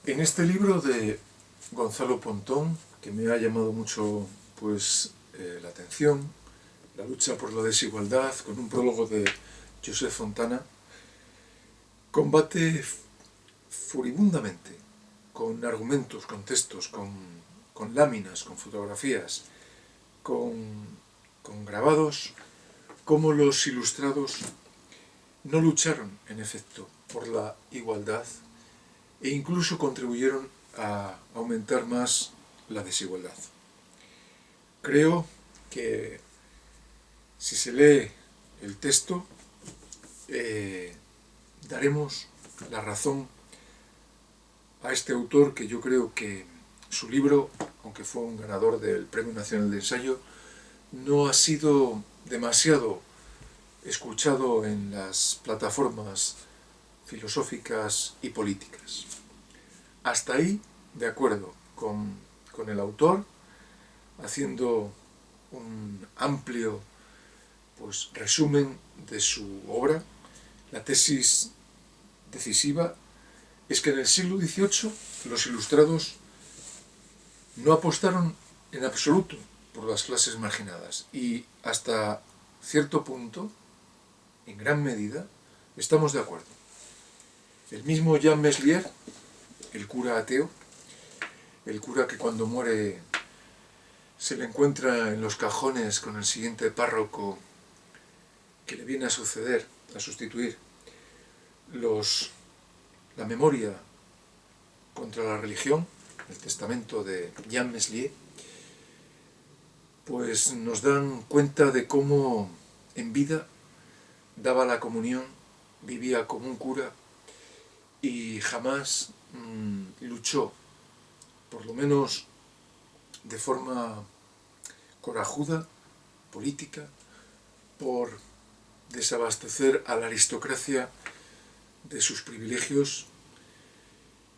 En este libro de Gonzalo Pontón, que me ha llamado mucho la atención, La lucha por la desigualdad, con un prólogo de Josep Fontana, combate furibundamente, con argumentos, con textos, con láminas, con fotografías, con grabados, cómo los ilustrados no lucharon, en efecto, por la igualdad e incluso contribuyeron a aumentar más la desigualdad. Creo que si se lee el texto, daremos la razón a este autor, que yo creo que su libro, aunque fue un ganador del Premio Nacional de Ensayo, no ha sido demasiado escuchado en las plataformas filosóficas y políticas. Hasta ahí, de acuerdo con el autor, haciendo un amplio resumen de su obra. La tesis decisiva es que en el siglo XVIII los ilustrados no apostaron en absoluto por las clases marginadas y hasta cierto punto, en gran medida, estamos de acuerdo. El mismo Jean Meslier, el cura ateo, el cura que cuando muere se le encuentra en los cajones con el siguiente párroco que le viene a suceder, a sustituir, la memoria contra la religión, el testamento de Jean Meslier, pues nos dan cuenta de cómo en vida daba la comunión, vivía como un cura y jamás luchó, por lo menos de forma corajuda, política, por desabastecer a la aristocracia de sus privilegios,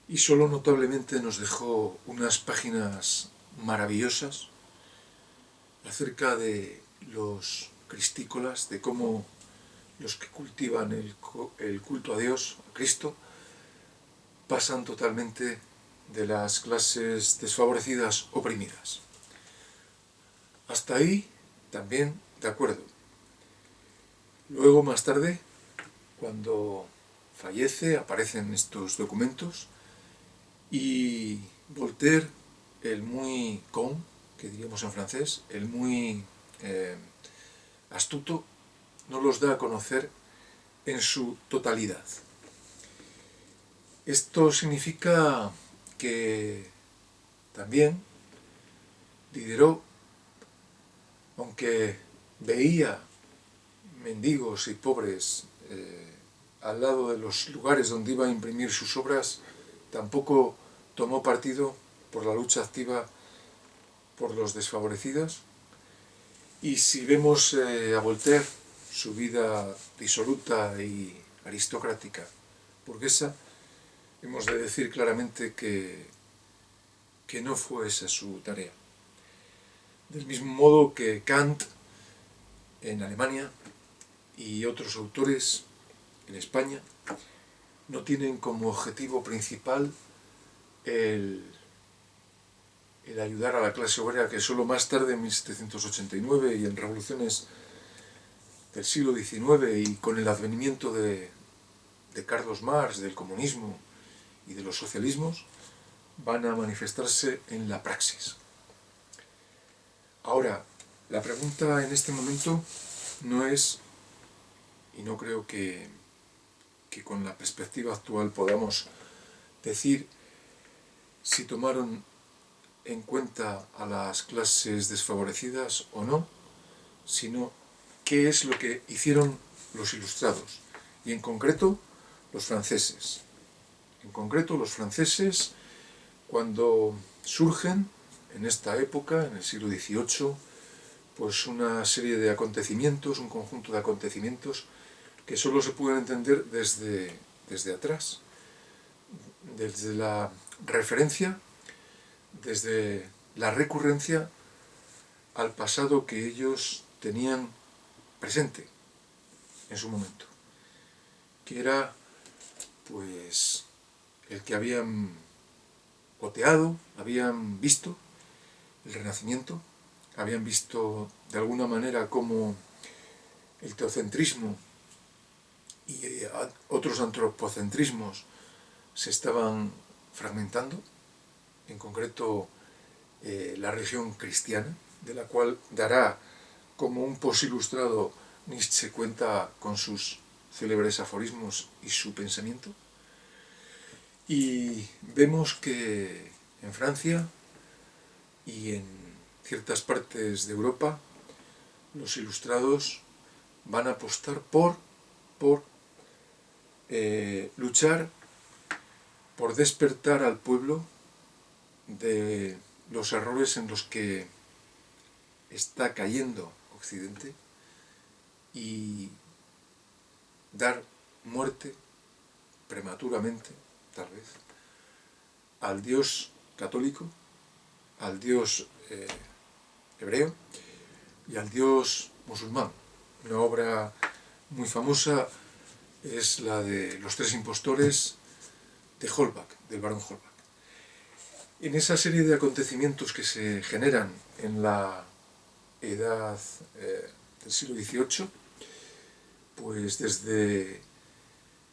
y solo notablemente nos dejó unas páginas maravillosas acerca de los cristícolas, de cómo los que cultivan el culto a Dios, a Cristo, pasan totalmente de las clases desfavorecidas, oprimidas. Hasta ahí también de acuerdo. Luego, más tarde, cuando fallece, aparecen estos documentos y Voltaire, el muy con, que diríamos en francés, el muy astuto, nos los da a conocer en su totalidad. Esto significa que también Diderot, aunque veía mendigos y pobres al lado de los lugares donde iba a imprimir sus obras, tampoco tomó partido por la lucha activa por los desfavorecidos. Y si vemos a Voltaire, su vida disoluta y aristocrática burguesa, hemos de decir claramente que no fue esa su tarea. Del mismo modo que Kant en Alemania y otros autores en España no tienen como objetivo principal el ayudar a la clase obrera, que solo más tarde, en 1789 y en revoluciones del siglo XIX y con el advenimiento de Carlos Marx, del comunismo y de los socialismos, van a manifestarse en la praxis. Ahora, la pregunta en este momento no es, y no creo que con la perspectiva actual podamos decir si tomaron en cuenta a las clases desfavorecidas o no, sino qué es lo que hicieron los ilustrados, y en concreto los franceses. En concreto los franceses, cuando surgen en esta época, en el siglo XVIII, pues una serie de acontecimientos, un conjunto de acontecimientos que solo se pueden entender desde atrás, desde la referencia, desde la recurrencia al pasado que ellos tenían presente en su momento, que era pues el que habían oteado, habían visto el Renacimiento, habían visto de alguna manera cómo el teocentrismo y otros antropocentrismos se estaban fragmentando, en concreto la religión cristiana, de la cual dará como un posilustrado Nietzsche cuenta con sus célebres aforismos y su pensamiento. Y vemos que en Francia y en ciertas partes de Europa los ilustrados van a apostar por luchar por despertar al pueblo de los errores en los que está cayendo Occidente y dar muerte prematuramente, tal vez, al Dios católico, al Dios hebreo y al Dios musulmán. Una obra muy famosa es la de Los tres impostores de Holbach, del barón Holbach. En esa serie de acontecimientos que se generan en la edad del siglo XVIII, pues desde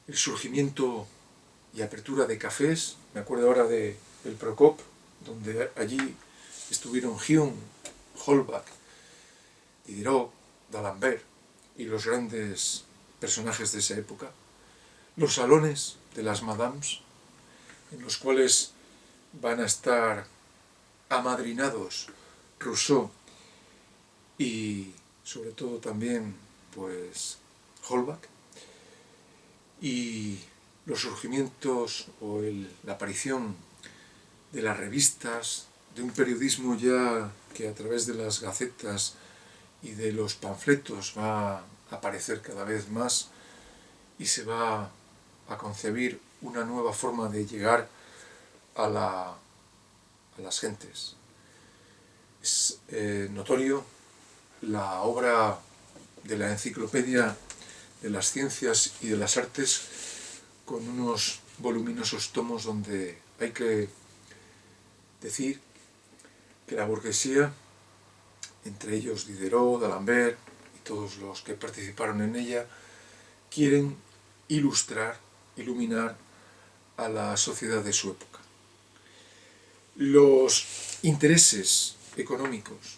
el surgimiento y apertura de cafés, me acuerdo ahora de el Procop, donde allí estuvieron Hume, Holbach, Diderot, d'Alembert y los grandes personajes de esa época, los salones de las madames, en los cuales van a estar amadrinados Rousseau y sobre todo también pues Holbach, y los surgimientos o la aparición de las revistas, de un periodismo ya que a través de las gacetas y de los panfletos va a aparecer cada vez más y se va a concebir una nueva forma de llegar a las gentes. Es notorio la obra de la Enciclopedia de las Ciencias y de las Artes, con unos voluminosos tomos donde hay que decir que la burguesía, entre ellos Diderot, d'Alembert y todos los que participaron en ella, quieren ilustrar, iluminar a la sociedad de su época. Los intereses económicos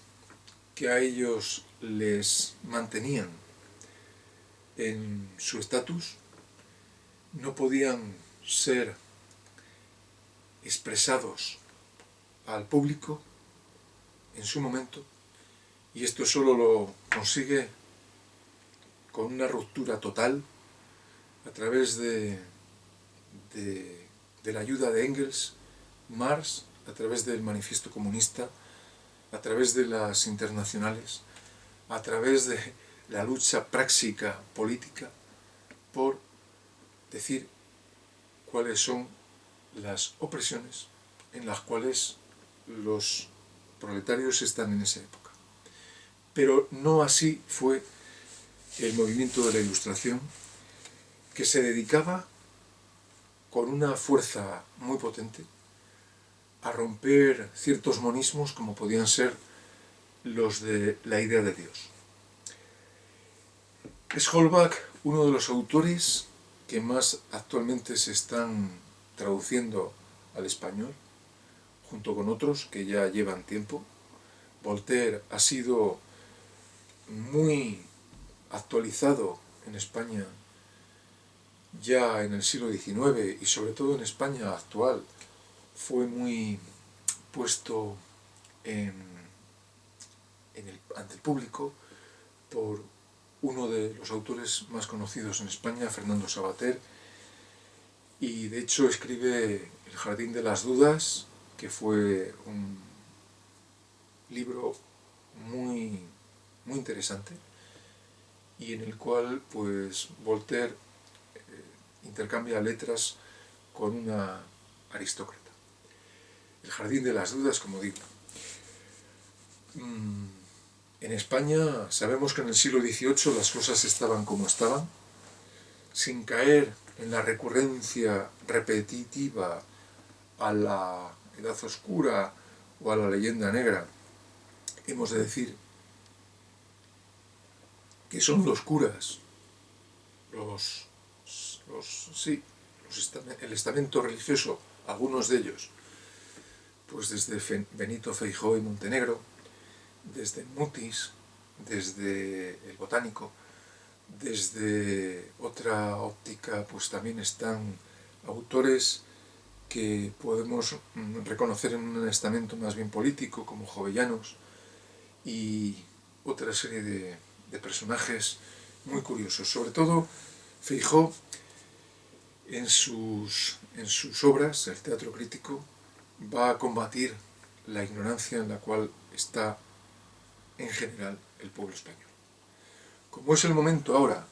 que a ellos les mantenían en su estatus no podían ser expresados al público en su momento, y esto solo lo consigue con una ruptura total a través de la ayuda de Engels, Marx, a través del Manifiesto Comunista, a través de las internacionales, a través de la lucha práctica política por decir cuáles son las opresiones en las cuales los proletarios están en esa época. Pero no así fue el movimiento de la Ilustración, que se dedicaba con una fuerza muy potente a romper ciertos monismos como podían ser los de la idea de Dios. Es Holbach uno de los autores que más actualmente se están traduciendo al español, junto con otros que ya llevan tiempo. Voltaire ha sido muy actualizado en España ya en el siglo XIX y sobre todo en España actual fue muy puesto ante el público por uno de los autores más conocidos en España, Fernando Savater, y de hecho escribe El Jardín de las Dudas, que fue un libro muy interesante y en el cual pues Voltaire intercambia letras con una aristócrata. El Jardín de las Dudas, como digo. En España sabemos que en el siglo XVIII las cosas estaban como estaban, sin caer en la recurrencia repetitiva a la Edad Oscura o a la Leyenda Negra, hemos de decir que son los curas, el estamento religioso, algunos de ellos, pues desde Benito Feijóo y Montenegro, desde Mutis, desde el Botánico, desde otra óptica, pues también están autores que podemos reconocer en un estamento más bien político, como Jovellanos, y otra serie de personajes muy curiosos. Sobre todo, Feijóo, en sus obras, el teatro crítico, va a combatir la ignorancia en la cual está en general el pueblo español. Como es el momento ahora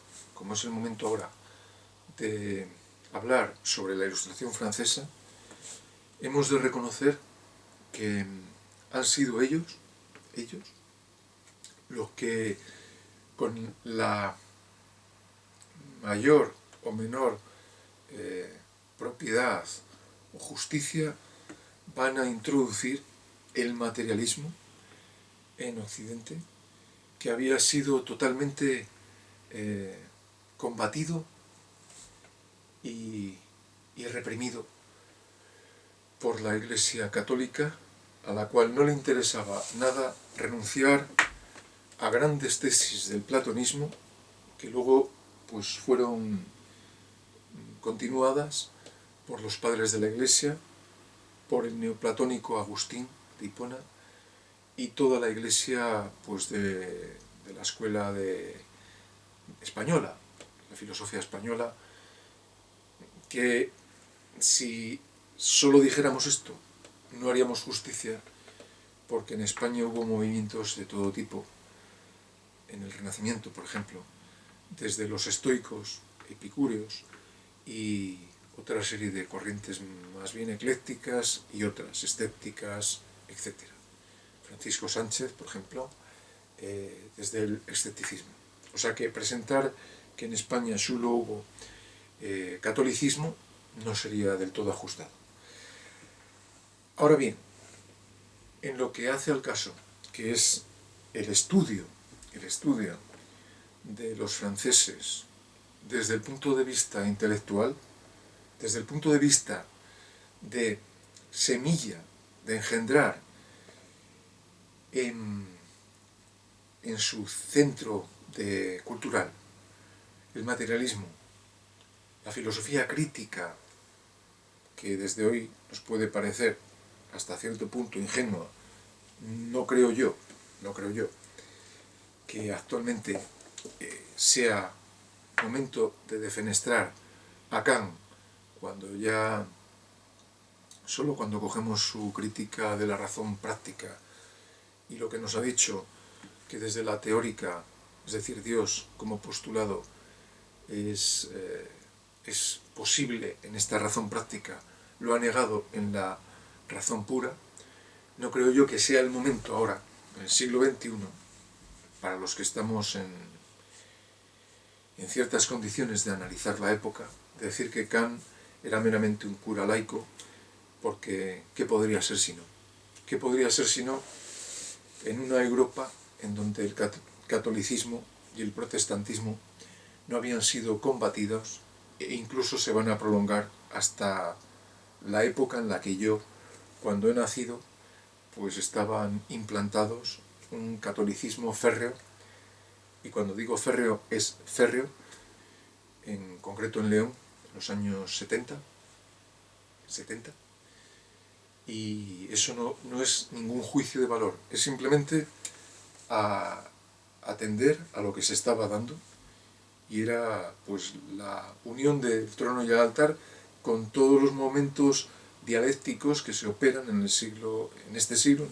de hablar sobre la Ilustración francesa, hemos de reconocer que han sido ellos los que, con la mayor o menor propiedad o justicia, van a introducir el materialismo en Occidente, que había sido totalmente combatido y reprimido por la Iglesia Católica, a la cual no le interesaba nada renunciar a grandes tesis del platonismo, que luego pues fueron continuadas por los padres de la Iglesia, por el neoplatónico Agustín de Hipona y toda la Iglesia pues de la escuela española, la filosofía española, que si solo dijéramos esto no haríamos justicia, porque en España hubo movimientos de todo tipo, en el Renacimiento, por ejemplo, desde los estoicos, epicúreos y otra serie de corrientes más bien eclécticas y otras escépticas, etc. Francisco Sánchez, por ejemplo, desde el escepticismo. O sea que presentar que en España solo hubo catolicismo no sería del todo ajustado. Ahora bien, en lo que hace al caso, que es el estudio de los franceses desde el punto de vista intelectual, desde el punto de vista de semilla, de engendrar en su centro cultural el materialismo, la filosofía crítica, que desde hoy nos puede parecer hasta cierto punto ingenua, no creo yo, que actualmente sea momento de defenestrar a Kant, solo cuando cogemos su crítica de la razón práctica y lo que nos ha dicho, que desde la teórica, es decir, Dios como postulado, es posible en esta razón práctica, lo ha negado en la razón pura. No creo yo que sea el momento ahora, en el siglo XXI, para los que estamos en ciertas condiciones de analizar la época, de decir que Kant era meramente un cura laico, porque ¿qué podría ser si no? ¿Qué podría ser si no en una Europa en donde el catolicismo y el protestantismo no habían sido combatidos e incluso se van a prolongar hasta la época en la que yo, cuando he nacido, pues estaban implantados un catolicismo férreo, y cuando digo férreo es férreo, en concreto en León, en los años 70, y eso no es ningún juicio de valor, es simplemente a atender a lo que se estaba dando, y era pues la unión del trono y el altar con todos los momentos dialécticos que se operan en este siglo, en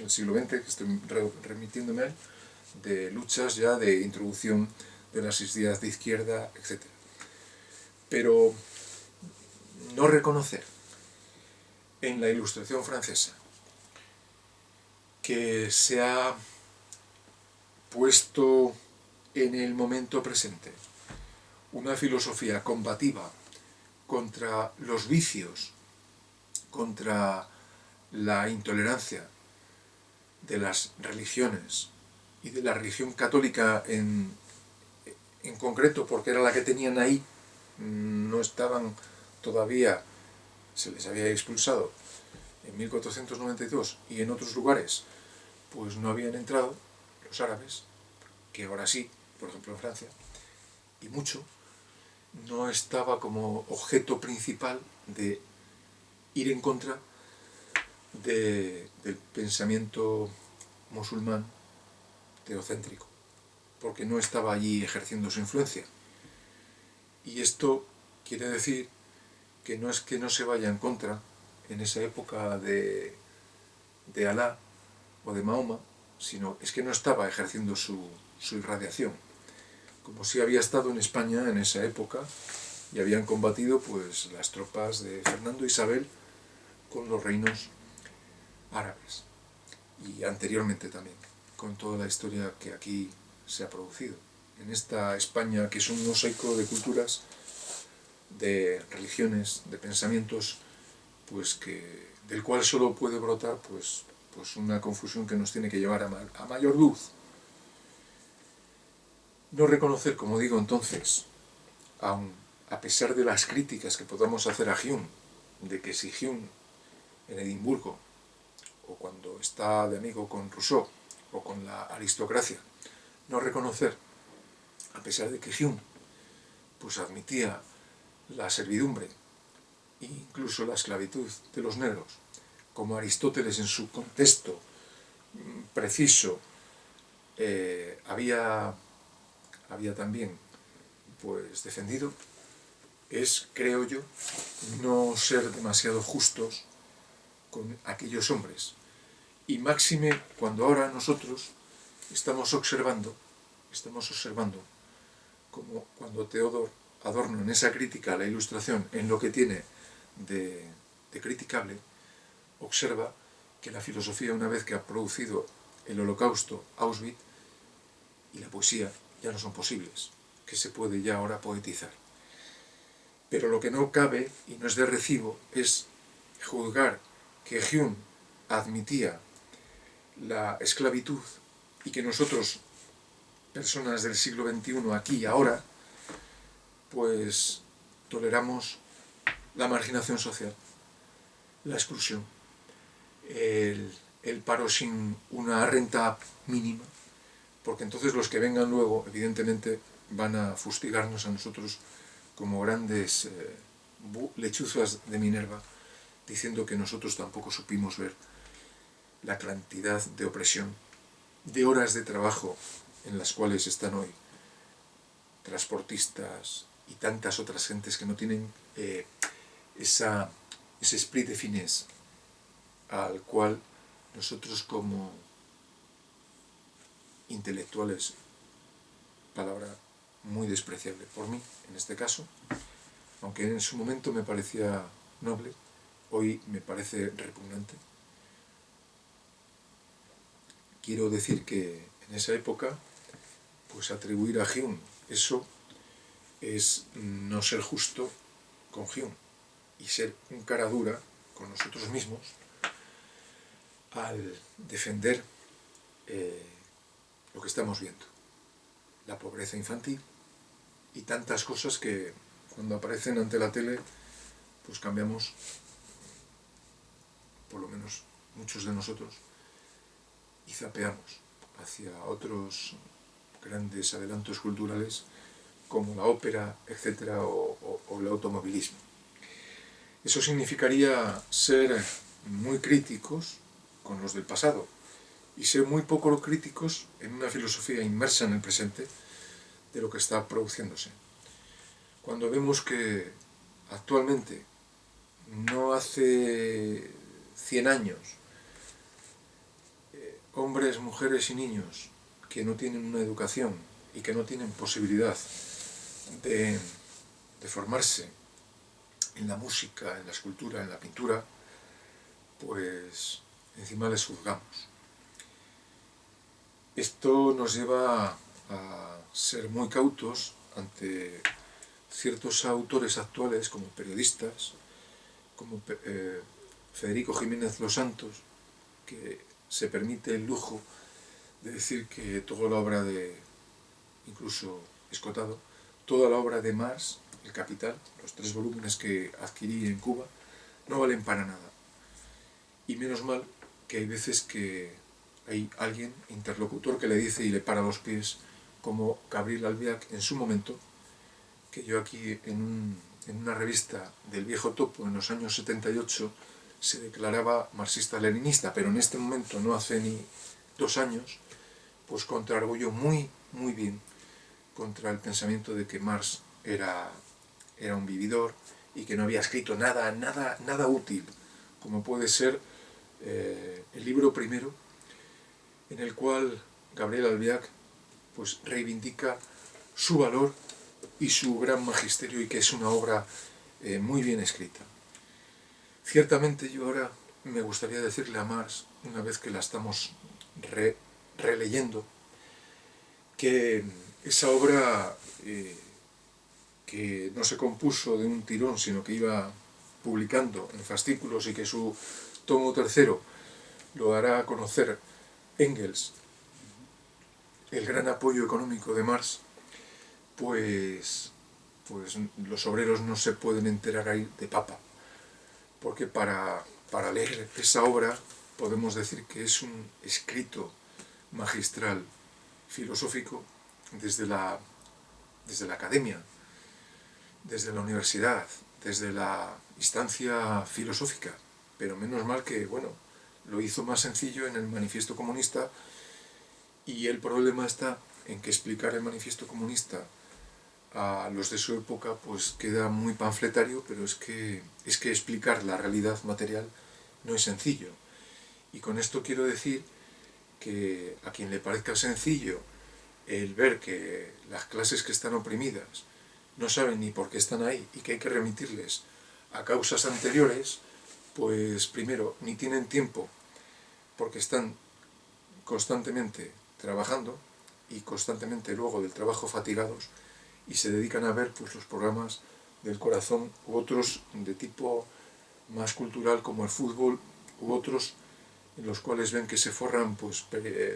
el siglo XX, que estoy remitiéndome a él, de luchas ya de introducción de las ideas de izquierda, etc. Pero no reconocer en la Ilustración francesa que se ha puesto en el momento presente una filosofía combativa contra los vicios, contra la intolerancia de las religiones y de la religión católica en concreto, porque era la que tenían ahí, no estaban todavía, se les había expulsado en 1492 y en otros lugares pues no habían entrado los árabes, que ahora sí, por ejemplo en Francia, y mucho, no estaba como objeto principal de ir en contra del pensamiento musulmán teocéntrico, porque no estaba allí ejerciendo su influencia. Y esto quiere decir que no es que no se vaya en contra en esa época de Alá o de Mahoma, sino es que no estaba ejerciendo su irradiación, como si había estado en España en esa época y habían combatido pues las tropas de Fernando e Isabel con los reinos árabes, y anteriormente también, con toda la historia que aquí se ha producido. En esta España, que es un mosaico de culturas, de religiones, de pensamientos, pues del cual solo puede brotar pues una confusión que nos tiene que llevar a mayor luz. No reconocer, como digo entonces, aun a pesar de las críticas que podamos hacer a Hume, de que si Hume en Edimburgo, o cuando está de amigo con Rousseau, o con la aristocracia, no reconocer, a pesar de que Hume pues admitía la servidumbre e incluso la esclavitud de los negros, como Aristóteles en su contexto preciso había también pues defendido, es, creo yo, no ser demasiado justos con aquellos hombres, y máxime cuando ahora nosotros estamos observando como cuando Teodor Adorno, en esa crítica a la Ilustración, en lo que tiene de criticable, observa que la filosofía, una vez que ha producido el Holocausto, Auschwitz, y la poesía ya no son posibles, que se puede ya ahora poetizar. Pero lo que no cabe, y no es de recibo, es juzgar que Hume admitía la esclavitud y que nosotros, personas del siglo XXI, aquí y ahora, pues toleramos la marginación social, la exclusión, el paro sin una renta mínima, porque entonces los que vengan luego, evidentemente, van a fustigarnos a nosotros como grandes lechuzas de Minerva, diciendo que nosotros tampoco supimos ver la cantidad de opresión, de horas de trabajo en las cuales están hoy transportistas y tantas otras gentes que no tienen ese esprit de finesse al cual nosotros como intelectuales, palabra muy despreciable por mí en este caso, aunque en su momento me parecía noble, hoy me parece repugnante. Quiero decir que en esa época, pues atribuir a Hume eso es no ser justo con Hume y ser un cara dura con nosotros mismos al defender lo que estamos viendo, la pobreza infantil y tantas cosas que cuando aparecen ante la tele pues cambiamos, por lo menos muchos de nosotros, y zapeamos hacia otros grandes adelantos culturales como la ópera, etcétera, o el automovilismo. Eso significaría ser muy críticos con los del pasado y ser muy poco críticos en una filosofía inmersa en el presente de lo que está produciéndose. Cuando vemos que actualmente, no hace 100 años, hombres, mujeres y niños que no tienen una educación y que no tienen posibilidad de formarse en la música, en la escultura, en la pintura, pues encima les juzgamos. Esto nos lleva a ser muy cautos ante ciertos autores actuales, como periodistas, como Federico Jiménez Los Santos, que se permite el lujo de decir que toda la obra de, incluso Escotado, toda la obra de Marx, El Capital, los 3 volúmenes que adquirí en Cuba, no valen para nada. Y menos mal que hay veces que hay alguien, interlocutor, que le dice y le para los pies, como Gabriel Albiac en su momento, que yo aquí en una revista del Viejo Topo en los años 78 se declaraba marxista-leninista, pero en este momento, no hace ni 2 años, pues contraargulló muy bien contra el pensamiento de que Marx era un vividor y que no había escrito nada útil, como puede ser el libro primero, en el cual Gabriel Albiac pues reivindica su valor y su gran magisterio, y que es una obra muy bien escrita. Ciertamente yo ahora me gustaría decirle a Marx, una vez que la estamos releyendo, que esa obra que no se compuso de un tirón, sino que iba publicando en fascículos, y que su tomo tercero lo dará a conocer Engels, el gran apoyo económico de Marx, pues los obreros no se pueden enterar ahí de papa, porque para leer esa obra podemos decir que es un escrito magistral filosófico desde la academia, desde la universidad, desde la instancia filosófica, pero menos mal que, bueno, lo hizo más sencillo en el Manifiesto Comunista, y el problema está en que explicar el Manifiesto Comunista a los de su época pues queda muy panfletario, pero es que explicar la realidad material no es sencillo. Y con esto quiero decir que a quien le parezca sencillo el ver que las clases que están oprimidas no saben ni por qué están ahí y que hay que remitirles a causas anteriores, pues primero ni tienen tiempo porque están constantemente trabajando y constantemente luego del trabajo fatigados, y se dedican a ver pues los programas del corazón u otros de tipo más cultural como el fútbol, u otros en los cuales ven que se forran pues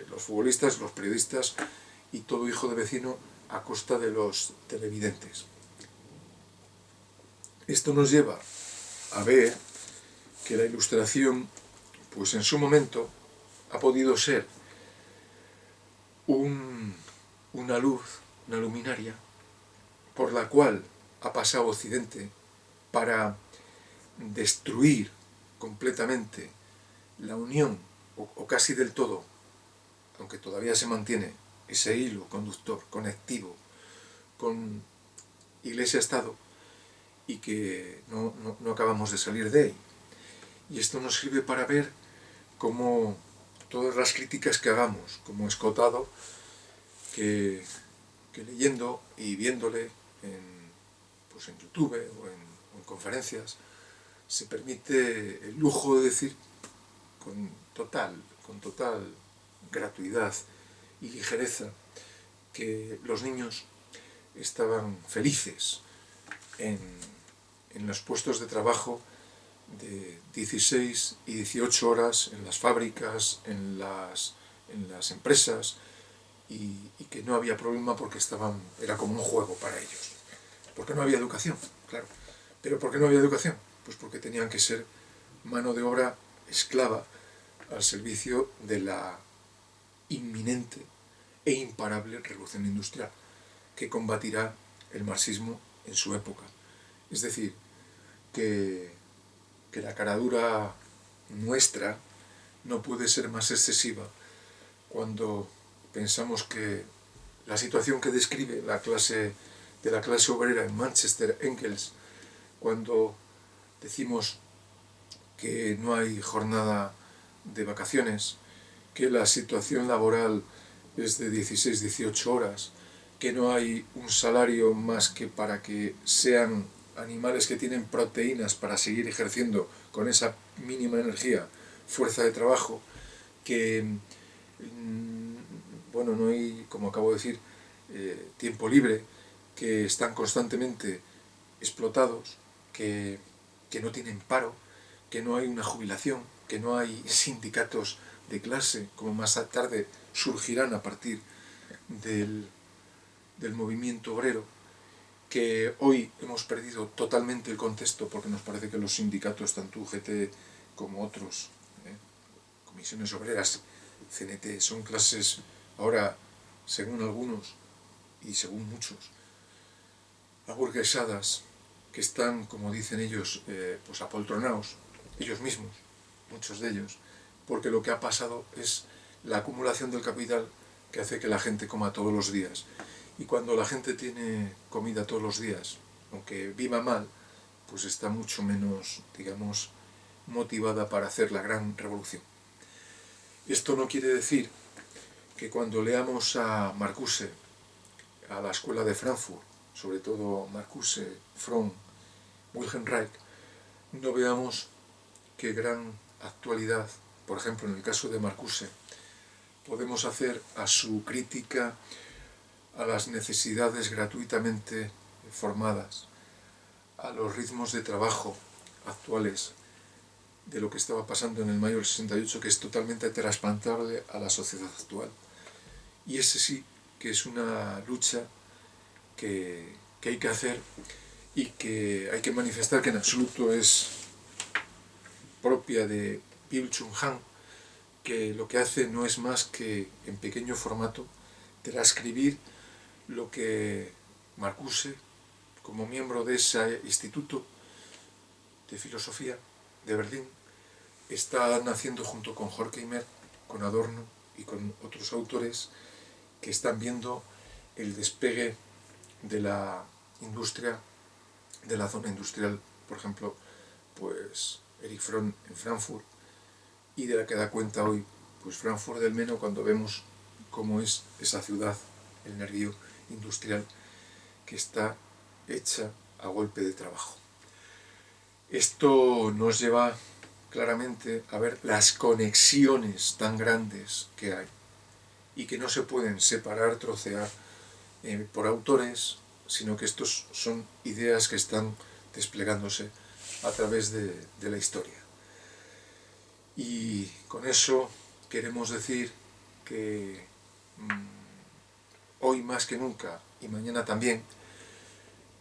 los futbolistas, los periodistas y todo hijo de vecino a costa de los televidentes. Esto nos lleva a ver que la Ilustración pues en su momento ha podido ser una luz, una luminaria, por la cual ha pasado Occidente para destruir completamente la unión, o casi del todo, aunque todavía se mantiene ese hilo conductor, conectivo, con Iglesia-Estado, y que no acabamos de salir de ahí. Y esto nos sirve para ver cómo todas las críticas que hagamos, como Escotado, que leyendo y viéndole en YouTube o en conferencias, se permite el lujo de decir con total gratuidad y ligereza que los niños estaban felices en los puestos de trabajo de 16 y 18 horas en las fábricas, en las empresas, y que no había problema porque era como un juego para ellos. Porque no había educación, claro. ¿Pero por qué no había educación? Pues porque tenían que ser mano de obra esclava al servicio de la inminente e imparable revolución industrial que combatirá el marxismo en su época. Es decir, que la caradura nuestra no puede ser más excesiva cuando pensamos que la situación que describe la clase obrera en Manchester, Engels, cuando decimos que no hay jornada de vacaciones, que la situación laboral es de 16-18 horas, que no hay un salario más que para que sean animales que tienen proteínas para seguir ejerciendo con esa mínima energía fuerza de trabajo, que bueno, no hay, como acabo de decir, tiempo libre, que están constantemente explotados, que no tienen paro, que no hay una jubilación, que no hay sindicatos de clase, como más tarde surgirán a partir del movimiento obrero, que hoy hemos perdido totalmente el contexto porque nos parece que los sindicatos, tanto UGT como otros, comisiones obreras, CNT, son clases ahora, según algunos y según muchos, aburguesadas, que están, como dicen ellos, pues apoltronados, ellos mismos, muchos de ellos, porque lo que ha pasado es la acumulación del capital que hace que la gente coma todos los días. Y cuando la gente tiene comida todos los días, aunque viva mal, pues está mucho menos, digamos, motivada para hacer la gran revolución. Esto no quiere decir que cuando leamos a Marcuse, a la escuela de Frankfurt, sobre todo Marcuse, Fromm, Wilhelm Reich, no veamos qué gran actualidad, por ejemplo, en el caso de Marcuse, podemos hacer a su crítica a las necesidades gratuitamente formadas, a los ritmos de trabajo actuales de lo que estaba pasando en el mayo del 68, que es totalmente trasplantable a la sociedad actual. Y ese sí que es una lucha que hay que hacer y que hay que manifestar, que en absoluto es propia de Byung Chul Han, que lo que hace no es más que, en pequeño formato, transcribir lo que Marcuse, como miembro de ese instituto de filosofía de Berlín, está naciendo junto con Horkheimer, con Adorno y con otros autores que están viendo el despegue de la industria, de la zona industrial, por ejemplo, pues Erich Fromm en Frankfurt, y de la que da cuenta hoy pues Frankfurt del Meno, cuando vemos cómo es esa ciudad, el nervio industrial, que está hecha a golpe de trabajo. Esto nos lleva claramente a ver las conexiones tan grandes que hay y que no se pueden separar, trocear por autores, sino que estos son ideas que están desplegándose a través de la historia. Y con eso queremos decir que hoy más que nunca, y mañana también,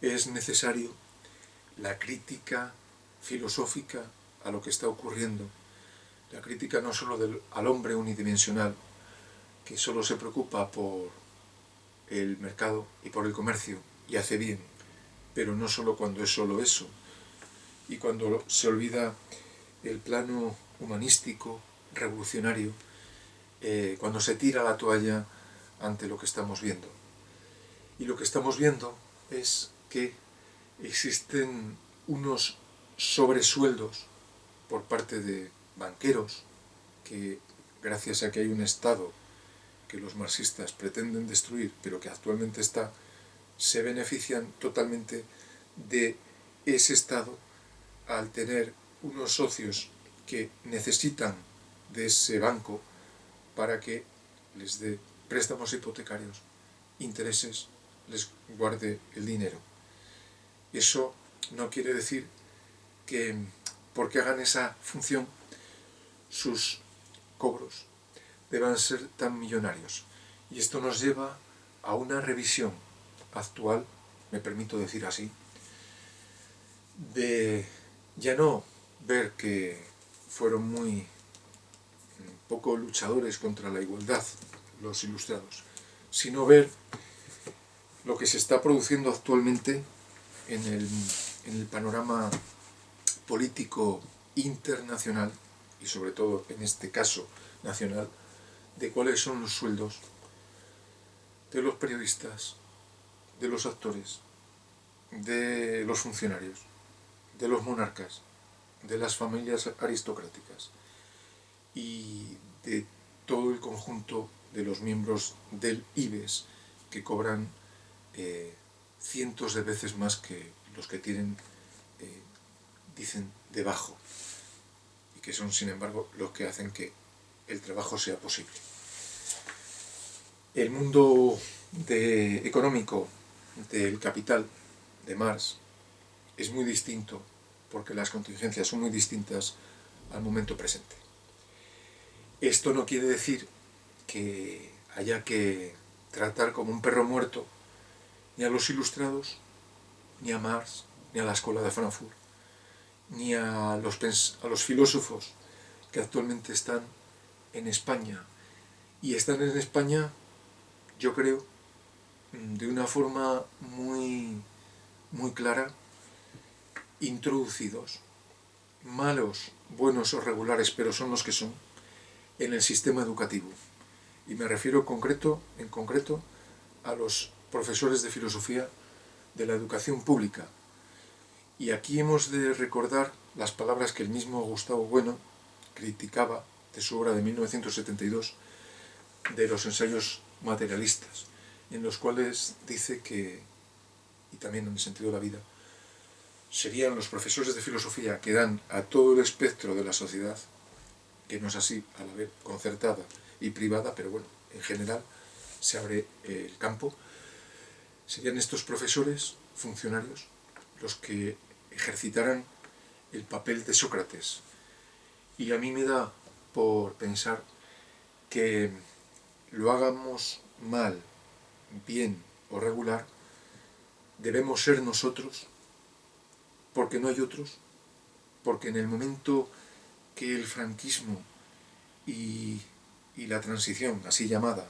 es necesario la crítica filosófica a lo que está ocurriendo, la crítica no solo al hombre unidimensional, que solo se preocupa por el mercado y por el comercio, y hace bien, pero no solo cuando es solo eso, y cuando se olvida el plano humanístico, revolucionario, cuando se tira la toalla ante lo que estamos viendo. Y lo que estamos viendo es que existen unos sobresueldos por parte de banqueros que, gracias a que hay un Estado que los marxistas pretenden destruir, pero que actualmente está, se benefician totalmente de ese Estado al tener unos socios que necesitan de ese banco para que les dé préstamos hipotecarios, intereses, les guarde el dinero. Eso no quiere decir que porque hagan esa función sus cobros deban ser tan millonarios. Y esto nos lleva a una revisión actual, me permito decir así, de ya no ver que fueron muy poco luchadores contra la igualdad los ilustrados, sino ver lo que se está produciendo actualmente en el panorama político internacional y sobre todo en este caso nacional, de cuáles son los sueldos de los periodistas, de los actores, de los funcionarios, de los monarcas, de las familias aristocráticas y de todo el conjunto de los miembros del IBEX, que cobran cientos de veces más que los que tienen, dicen, debajo, y que son, sin embargo, los que hacen que el trabajo sea posible. El mundo económico del capital de Marx es muy distinto porque las contingencias son muy distintas al momento presente. Esto no quiere decir que haya que tratar como un perro muerto ni a los ilustrados, ni a Marx, ni a la Escuela de Frankfurt, ni a los filósofos que actualmente están en España. Y están en España, yo creo, de una forma muy clara, introducidos, malos, buenos o regulares, pero son los que son, en el sistema educativo. Y me refiero en concreto a los profesores de filosofía de la educación pública. Y aquí hemos de recordar las palabras que el mismo Gustavo Bueno criticaba de su obra de 1972, de los ensayos materialistas, en los cuales dice que, y también en el sentido de la vida, serían los profesores de filosofía que dan a todo el espectro de la sociedad, que no es así a la vez concertada y privada, pero bueno, en general se abre el campo, serían estos profesores, funcionarios, los que ejercitaran el papel de Sócrates. Y a mí me da por pensar que lo hagamos mal, bien o regular, debemos ser nosotros, porque no hay otros, porque en el momento que el franquismo y la transición, así llamada,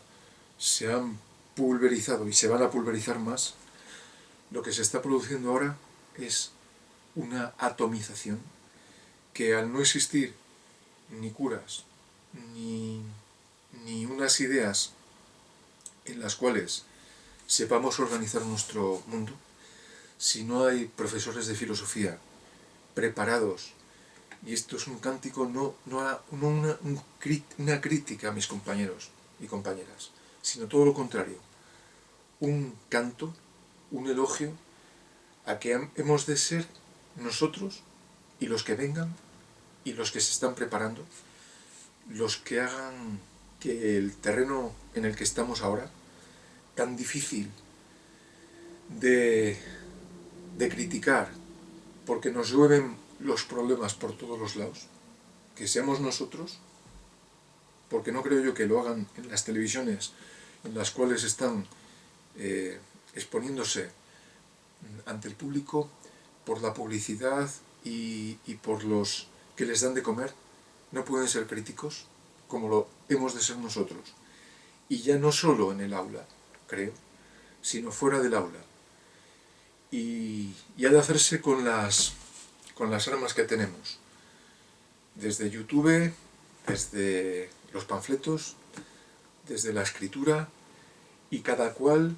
se han pulverizado y se van a pulverizar más, lo que se está produciendo ahora es una atomización que, al no existir ni curas ni unas ideas en las cuales sepamos organizar nuestro mundo, si no hay profesores de filosofía preparados, y esto es un cántico, no una crítica a mis compañeros y compañeras, sino todo lo contrario, un canto, un elogio a que hemos de ser nosotros y los que vengan y los que se están preparando, los que hagan que el terreno en el que estamos ahora, tan difícil de criticar, porque nos llueven los problemas por todos los lados, que seamos nosotros, porque no creo yo que lo hagan en las televisiones en las cuales están exponiéndose ante el público por la publicidad y por los que les dan de comer. No pueden ser críticos como lo hemos de ser nosotros. Y ya no solo en el aula, creo, sino fuera del aula. Y ha de hacerse con las armas que tenemos. Desde YouTube, desde los panfletos, desde la escritura, y cada cual,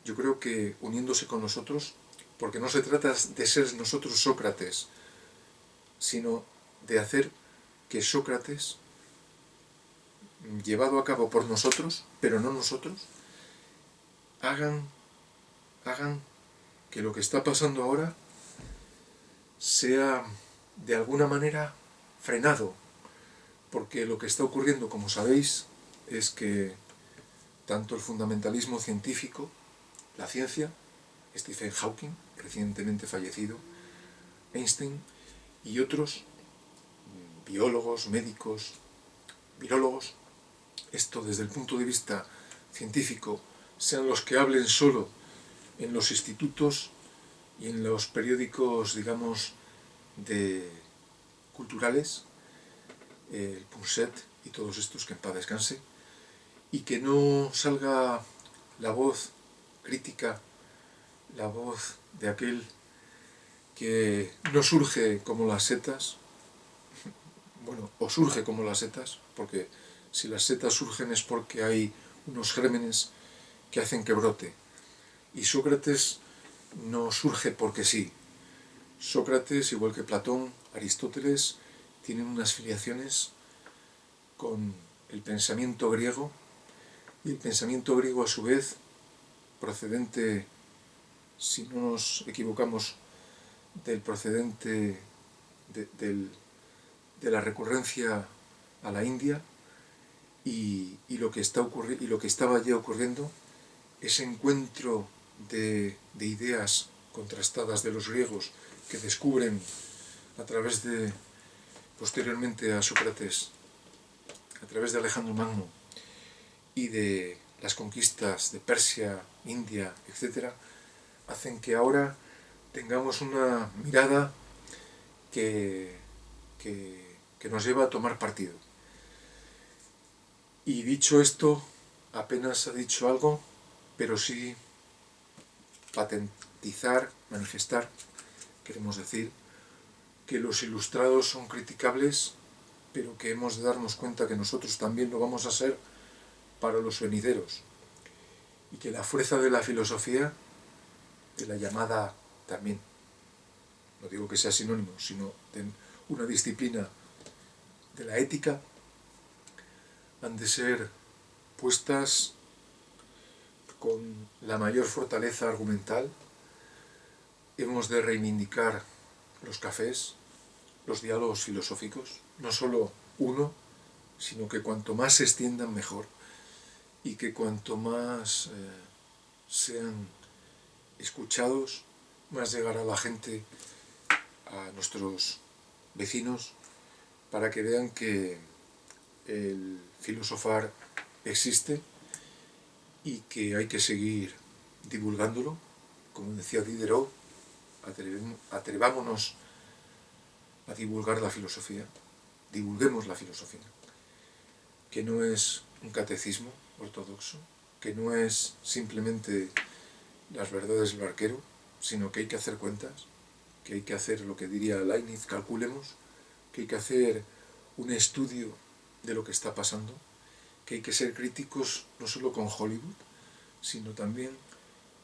yo creo que uniéndose con nosotros, porque no se trata de ser nosotros Sócrates, sino de hacer que Sócrates, llevado a cabo por nosotros, pero no nosotros, hagan que lo que está pasando ahora sea de alguna manera frenado, porque lo que está ocurriendo, como sabéis, es que tanto el fundamentalismo científico, la ciencia, Stephen Hawking, recientemente fallecido, Einstein y otros biólogos, médicos, virólogos, esto desde el punto de vista científico, sean los que hablen solo en los institutos y en los periódicos, digamos, culturales, el Punset y todos estos, que en paz descanse, y que no salga la voz crítica, la voz de aquel que no surge como las setas, bueno, o surge como las setas, porque si las setas surgen es porque hay unos gérmenes que hacen que brote. Y Sócrates no surge porque sí. Sócrates, igual que Platón, Aristóteles, tienen unas filiaciones con el pensamiento griego, y el pensamiento griego, a su vez, procedente, si no nos equivocamos, del procedente de la recurrencia a la India, y lo que estaba ya ocurriendo, ese encuentro de ideas contrastadas de los griegos que descubren a través de, posteriormente a Sócrates, a través de Alejandro Magno y de las conquistas de Persia, India, etc., hacen que ahora tengamos una mirada que nos lleva a tomar partido. Y dicho esto, apenas ha dicho algo, pero sí patentizar, manifestar, queremos decir, que los ilustrados son criticables, pero que hemos de darnos cuenta que nosotros también lo vamos a ser para los venideros. Y que la fuerza de la filosofía, de la llamada también, no digo que sea sinónimo, sino de una disciplina de la ética, han de ser puestas con la mayor fortaleza argumental. Hemos de reivindicar los cafés, los diálogos filosóficos, no solo uno, sino que cuanto más se extiendan mejor, y que cuanto más sean escuchados, más llegará la gente a nuestros vecinos para que vean que el filosofar existe y que hay que seguir divulgándolo. Como decía Diderot, atrevámonos a divulgar la filosofía, divulguemos la filosofía, que no es un catecismo ortodoxo, que no es simplemente las verdades del barquero, sino que hay que hacer cuentas, que hay que hacer lo que diría Leibniz, calculemos, que hay que hacer un estudio de lo que está pasando, que hay que ser críticos no solo con Hollywood, sino también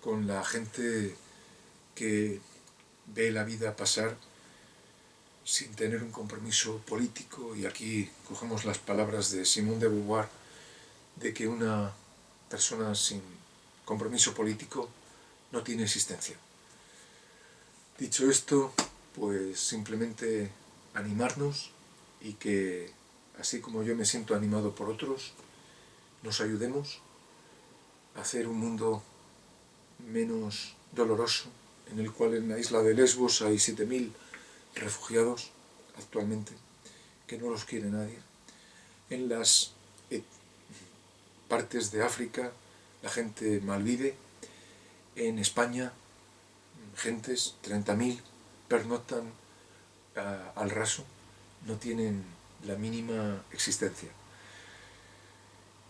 con la gente que ve la vida pasar sin tener un compromiso político, y aquí cogemos las palabras de Simone de Beauvoir, de que una persona sin compromiso político no tiene existencia. Dicho esto, pues simplemente animarnos y que, así como yo me siento animado por otros, nos ayudemos a hacer un mundo menos doloroso, en el cual en la isla de Lesbos hay 7.000 refugiados actualmente, que no los quiere nadie. En las partes de África la gente malvive. En España, gentes, 30.000, pernoctan al raso, no tienen la mínima existencia.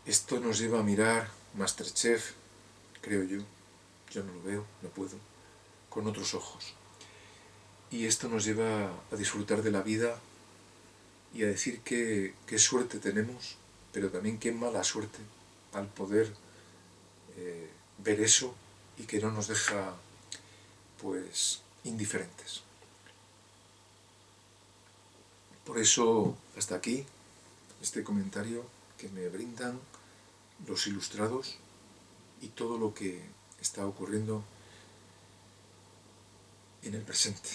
Esto nos lleva a mirar MasterChef, creo yo no lo veo, no puedo, con otros ojos. Y esto nos lleva a disfrutar de la vida y a decir qué suerte tenemos, pero también qué mala suerte al poder ver eso y que no nos deja pues indiferentes. Por eso, hasta aquí, este comentario que me brindan los ilustrados y todo lo que está ocurriendo en el presente.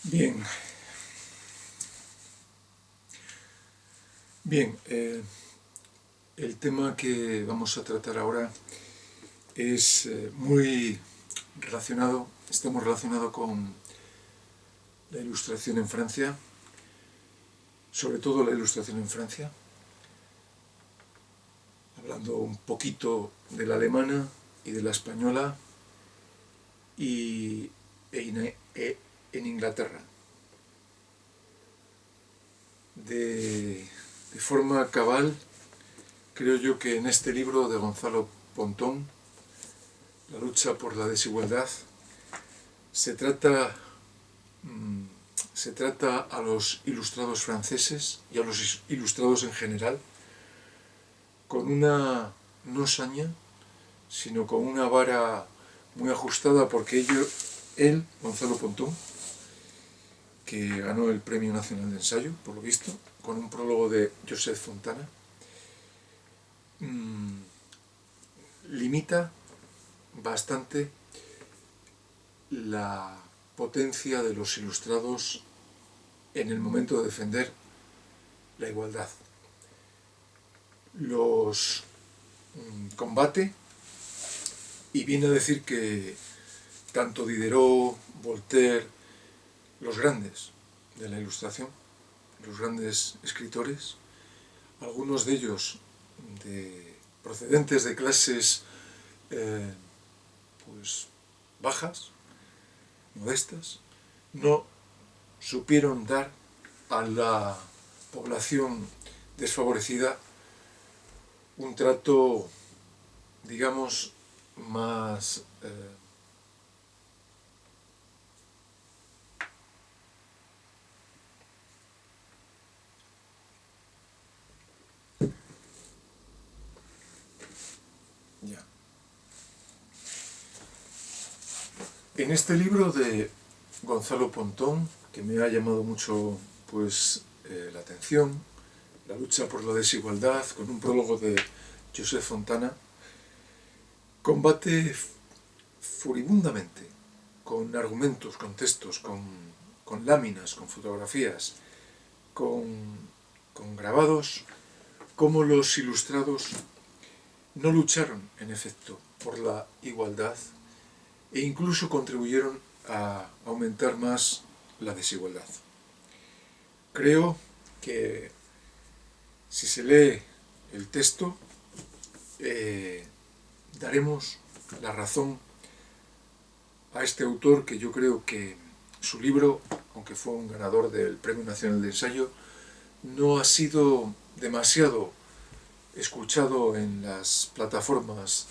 Bien, bien, el tema que vamos a tratar ahora es muy relacionado, está muy relacionado con la ilustración en Francia, sobre todo la ilustración en Francia, hablando un poquito de la alemana y de la española y en Inglaterra. De forma cabal, creo yo que en este libro de Gonzalo Pontón, La lucha por la desigualdad, se trata a los ilustrados franceses y a los ilustrados en general con una no saña, sino con una vara muy ajustada, porque él, Gonzalo Pontón, que ganó el Premio Nacional de Ensayo, por lo visto, con un prólogo de Joseph Fontana, limita bastante la potencia de los ilustrados en el momento de defender la igualdad. Los combate y viene a decir que tanto Diderot, Voltaire, los grandes de la Ilustración, los grandes escritores, algunos de ellos procedentes de clases pues bajas, modestas, no supieron dar a la población desfavorecida un trato, digamos, más ya. En este libro de Gonzalo Pontón, que me ha llamado mucho pues la atención, La lucha por la desigualdad, con un prólogo de Joseph Fontana, combate furibundamente, con argumentos, con textos, con láminas, con fotografías, con grabados, cómo los ilustrados no lucharon, en efecto, por la igualdad e incluso contribuyeron a aumentar más la desigualdad. Creo que si se lee el texto, daremos la razón a este autor, que yo creo que su libro, aunque fue un ganador del Premio Nacional de Ensayo, no ha sido demasiado escuchado en las plataformas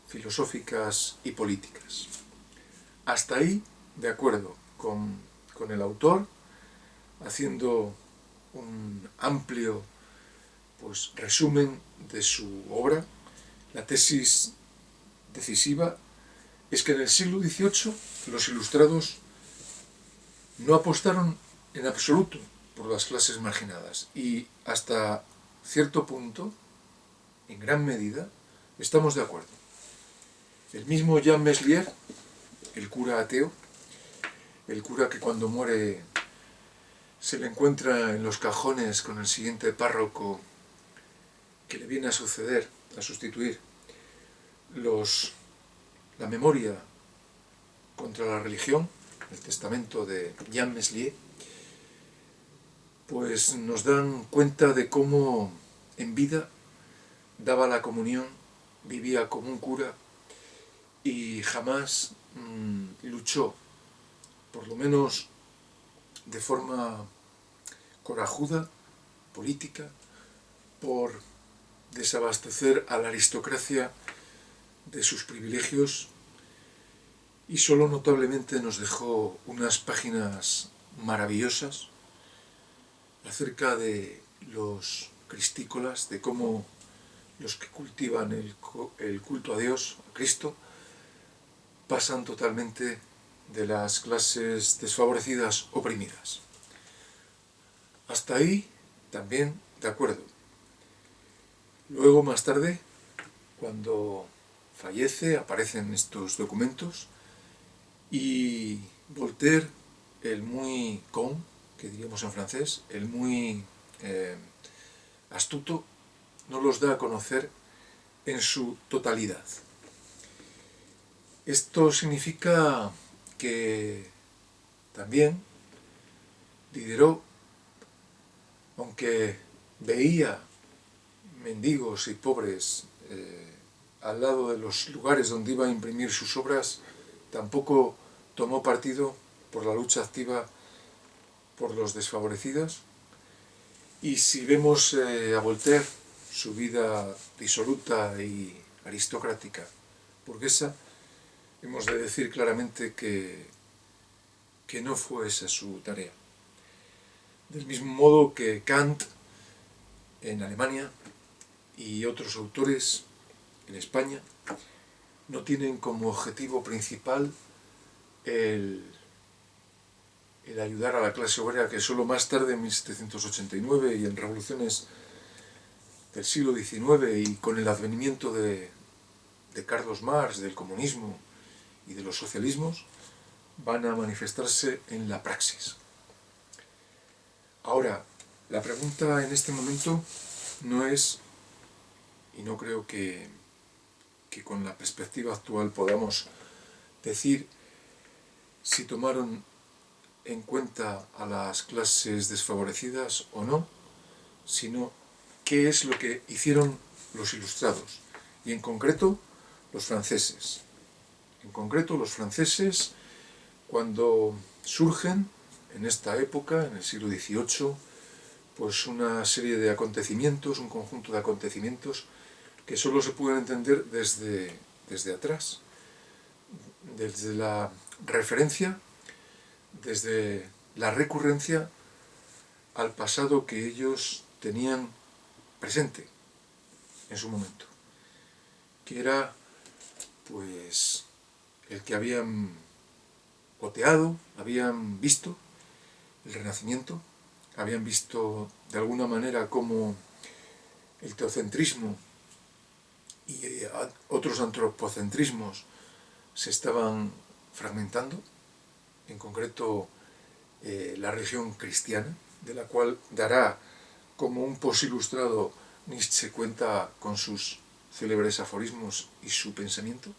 filosóficas y políticas. Hasta ahí, de acuerdo con el autor, haciendo un amplio pues, resumen de su obra. La tesis decisiva es que en el siglo XVIII los ilustrados no apostaron en absoluto por las clases marginadas, y hasta cierto punto, en gran medida, estamos de acuerdo. El mismo Jean Meslier, el cura ateo, el cura que cuando muere se le encuentra en los cajones con el siguiente párroco que le viene a suceder, a sustituir, la memoria contra la religión, el testamento de Jean Meslier, pues nos dan cuenta de cómo en vida daba la comunión, vivía como un cura y jamás luchó, por lo menos de forma corajuda, política, por desabastecer a la aristocracia de sus privilegios, y solo notablemente nos dejó unas páginas maravillosas acerca de los cristícolas, de cómo los que cultivan el culto a Dios, a Cristo, pasan totalmente de las clases desfavorecidas, oprimidas. Hasta ahí también de acuerdo. Luego, más tarde, cuando fallece, aparecen estos documentos y Voltaire, el muy con, que diríamos en francés, el muy astuto, nos los da a conocer en su totalidad. Esto significa que también Diderot, aunque veía mendigos y pobres al lado de los lugares donde iba a imprimir sus obras, tampoco tomó partido por la lucha activa por los desfavorecidos. Y si vemos a Voltaire, su vida disoluta y aristocrática burguesa, hemos de decir claramente que no fue esa su tarea. Del mismo modo que Kant en Alemania y otros autores en España no tienen como objetivo principal el ayudar a la clase obrera, que solo más tarde, en 1789 y en revoluciones del siglo XIX y con el advenimiento de Carlos Marx, del comunismo y de los socialismos, van a manifestarse en la praxis. Ahora, la pregunta en este momento no es, y no creo que con la perspectiva actual podamos decir si tomaron en cuenta a las clases desfavorecidas o no, sino qué es lo que hicieron los ilustrados, y en concreto los franceses. En concreto los franceses, cuando surgen en esta época, en el siglo XVIII, pues una serie de acontecimientos, un conjunto de acontecimientos que solo se pueden entender desde atrás, desde la referencia, desde la recurrencia al pasado que ellos tenían presente en su momento, que era pues el que habían oteado, habían visto el Renacimiento, habían visto de alguna manera cómo el teocentrismo y otros antropocentrismos se estaban fragmentando, en concreto la religión cristiana, de la cual dará como un posilustrado Nietzsche cuenta con sus célebres aforismos y su pensamiento.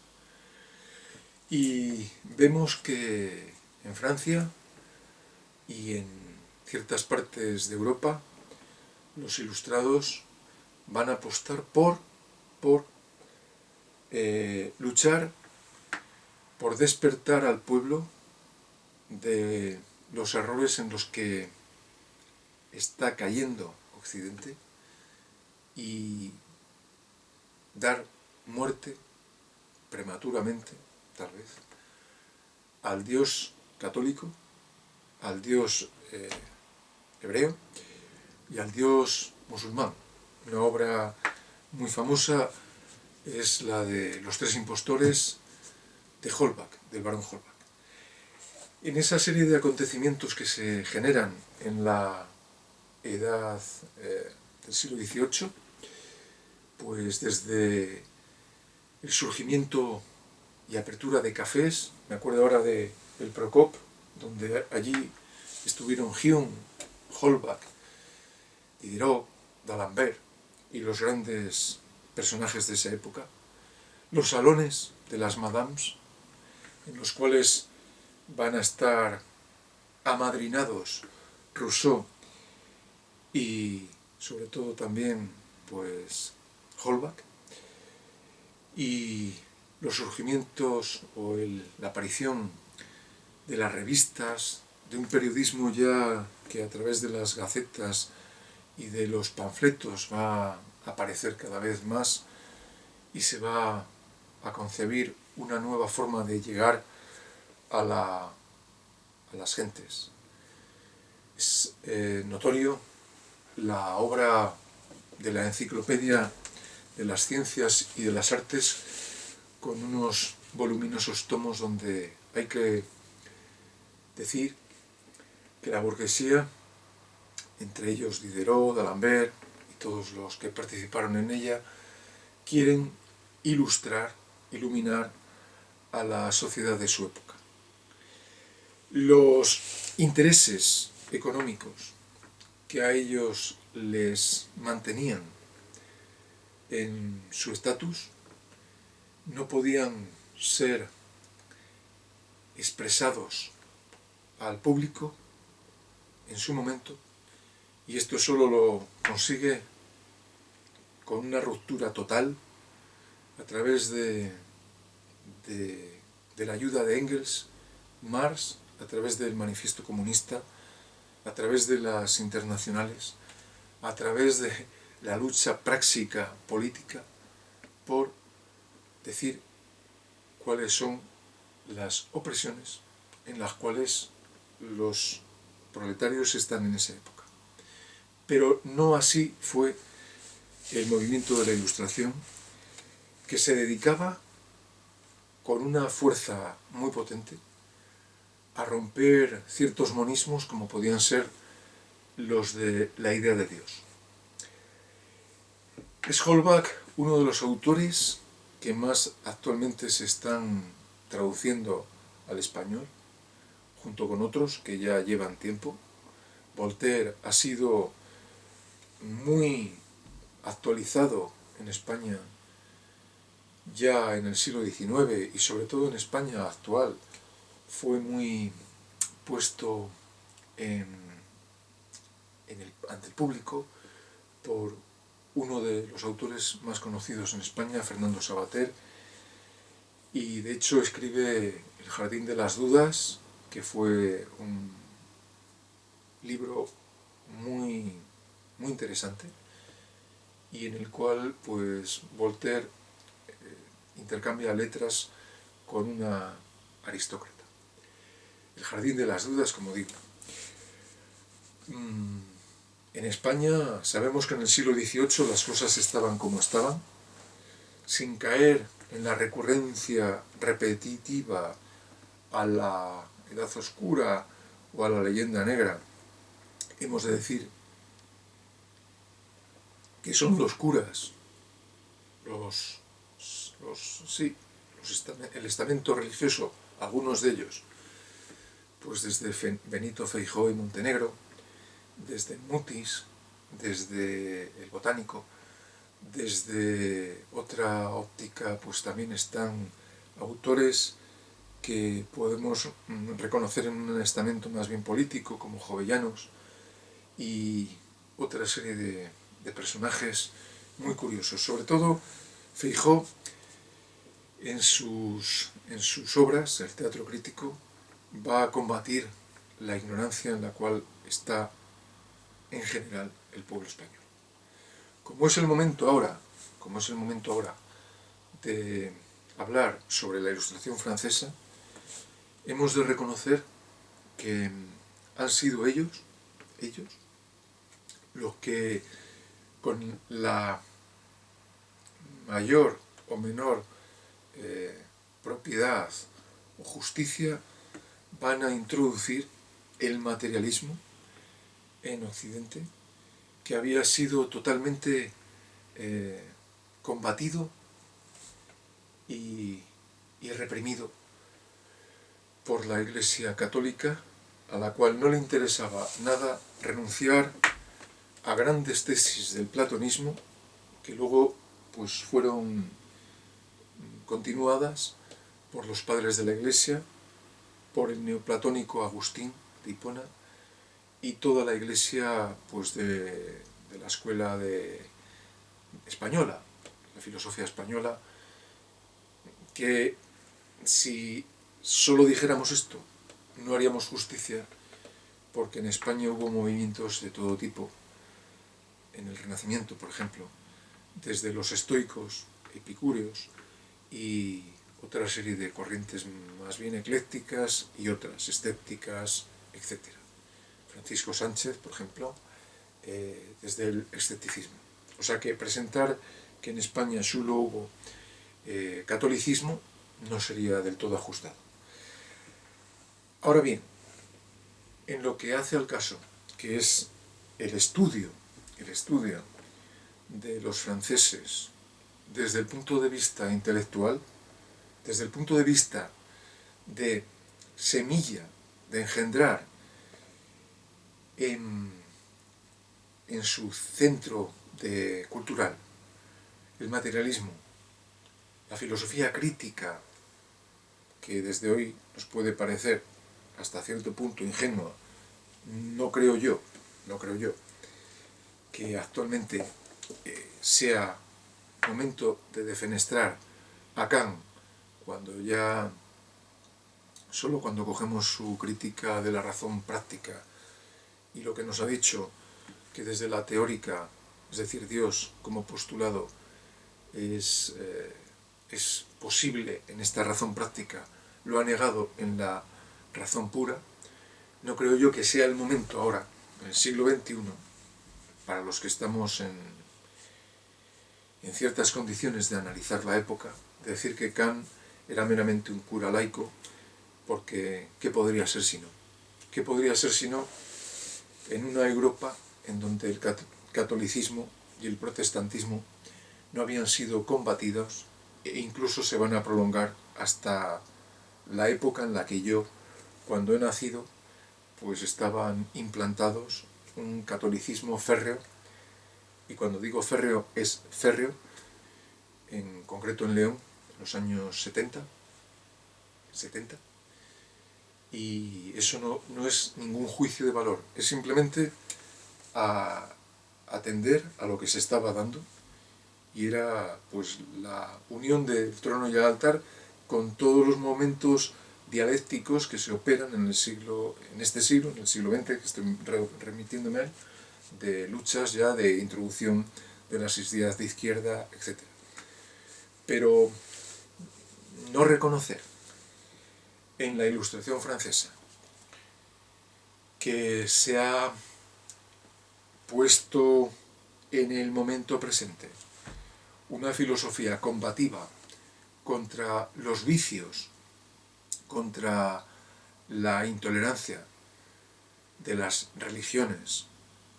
Y vemos que en Francia y en ciertas partes de Europa los ilustrados van a apostar por luchar por despertar al pueblo de los errores en los que está cayendo Occidente y dar muerte prematuramente, tal vez, al Dios católico, al Dios hebreo y al Dios musulmán. Una obra muy famosa es la de Los tres impostores de Holbach, del barón Holbach. En esa serie de acontecimientos que se generan en la edad del siglo XVIII, pues desde el surgimiento y apertura de cafés, me acuerdo ahora de el Procop, donde allí estuvieron Hume, Holbach, Diderot, d'Alembert y los grandes personajes de esa época, los salones de las madames, en los cuales van a estar amadrinados Rousseau y sobre todo también pues Holbach, y los surgimientos o la aparición de las revistas, de un periodismo ya que a través de las gacetas y de los panfletos va a aparecer cada vez más y se va a concebir una nueva forma de llegar a las gentes. Es notorio la obra de la Enciclopedia de las Ciencias y de las Artes, con unos voluminosos tomos donde hay que decir que la burguesía, entre ellos Diderot, d'Alembert y todos los que participaron en ella, quieren ilustrar, iluminar a la sociedad de su época. Los intereses económicos que a ellos les mantenían en su estatus no podían ser expresados al público en su momento, y esto solo lo consigue con una ruptura total a través de la ayuda de Engels, Marx, a través del Manifiesto Comunista, a través de las internacionales, a través de la lucha práctica política por decir cuáles son las opresiones en las cuales los proletarios están en esa época. Pero no así fue el movimiento de la Ilustración, que se dedicaba con una fuerza muy potente a romper ciertos monismos como podían ser los de la idea de Dios. Es Holbach uno de los autores que más actualmente se están traduciendo al español, junto con otros que ya llevan tiempo. Voltaire ha sido muy actualizado en España ya en el siglo XIX, y sobre todo en España actual fue muy puesto ante el público por uno de los autores más conocidos en España, Fernando Savater, y de hecho escribe El Jardín de las Dudas, que fue un libro muy interesante, y en el cual pues Voltaire intercambia letras con una aristócrata. El Jardín de las Dudas, como digo. En España sabemos que en el siglo XVIII las cosas estaban como estaban, sin caer en la recurrencia repetitiva a la Edad Oscura o a la leyenda negra. Hemos de decir que son los curas, el estamento religioso, algunos de ellos, pues desde Benito Feijóo y Montenegro, desde Mutis, desde el Botánico, desde otra óptica pues también están autores que podemos reconocer en un estamento más bien político, como Jovellanos, y otra serie de personajes muy curiosos. Sobre todo Feijóo, en sus obras, el teatro crítico, va a combatir la ignorancia en la cual está en general el pueblo español. Como es el momento ahora de hablar sobre la Ilustración francesa, hemos de reconocer que han sido ellos los que, con la mayor o menor propiedad o justicia, van a introducir el materialismo en Occidente, que había sido totalmente combatido y reprimido por la Iglesia Católica, a la cual no le interesaba nada renunciar a grandes tesis del platonismo, que luego pues fueron continuadas por los padres de la Iglesia, por el neoplatónico Agustín de Hipona y toda la Iglesia pues de la escuela española, la filosofía española, que si solo dijéramos esto no haríamos justicia, porque en España hubo movimientos de todo tipo, en el Renacimiento, por ejemplo, desde los estoicos, epicúreos y otra serie de corrientes más bien eclécticas y otras escépticas, etc. Francisco Sánchez, por ejemplo, desde el escepticismo. O sea que presentar que en España solo hubo catolicismo no sería del todo ajustado. Ahora bien, en lo que hace al caso, que es el estudio de los franceses desde el punto de vista intelectual, desde el punto de vista de semilla, de engendrar en su centro cultural el materialismo, la filosofía crítica, que desde hoy nos puede parecer hasta cierto punto ingenua, no creo yo, que actualmente sea momento de defenestrar a Kant, cuando ya, solo cuando cogemos su crítica de la razón práctica y lo que nos ha dicho, que desde la teórica, es decir, Dios como postulado, es posible en esta razón práctica, lo ha negado en la razón pura, no creo yo que sea el momento ahora, en el siglo XXI, para los que estamos en ciertas condiciones de analizar la época, de decir que Kant era meramente un cura laico, porque ¿qué podría ser si no? ¿Qué podría ser si no en una Europa en donde el catolicismo y el protestantismo no habían sido combatidos e incluso se van a prolongar hasta la época en la que yo, cuando he nacido, pues estaban implantados un catolicismo férreo, y cuando digo férreo es férreo, en concreto en León, en los años 70, y eso no es ningún juicio de valor, es simplemente a atender a lo que se estaba dando, y era pues la unión del trono y el altar con todos los momentos dialécticos que se operan en este siglo, en el siglo XX, que estoy remitiéndome a él, de luchas ya de introducción de las ideas de izquierda, etc. Pero no reconocer en la Ilustración francesa que se ha puesto en el momento presente una filosofía combativa contra los vicios, contra la intolerancia de las religiones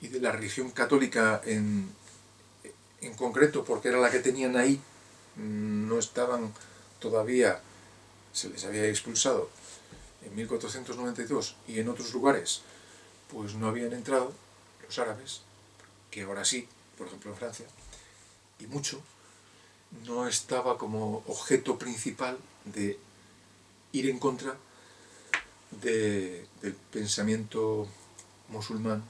y de la religión católica en concreto, porque era la que tenían ahí, no estaban todavía, se les había expulsado en 1492 y en otros lugares pues no habían entrado los árabes, que ahora sí, por ejemplo en Francia, y mucho, no estaba como objeto principal de ir en contra del pensamiento musulmán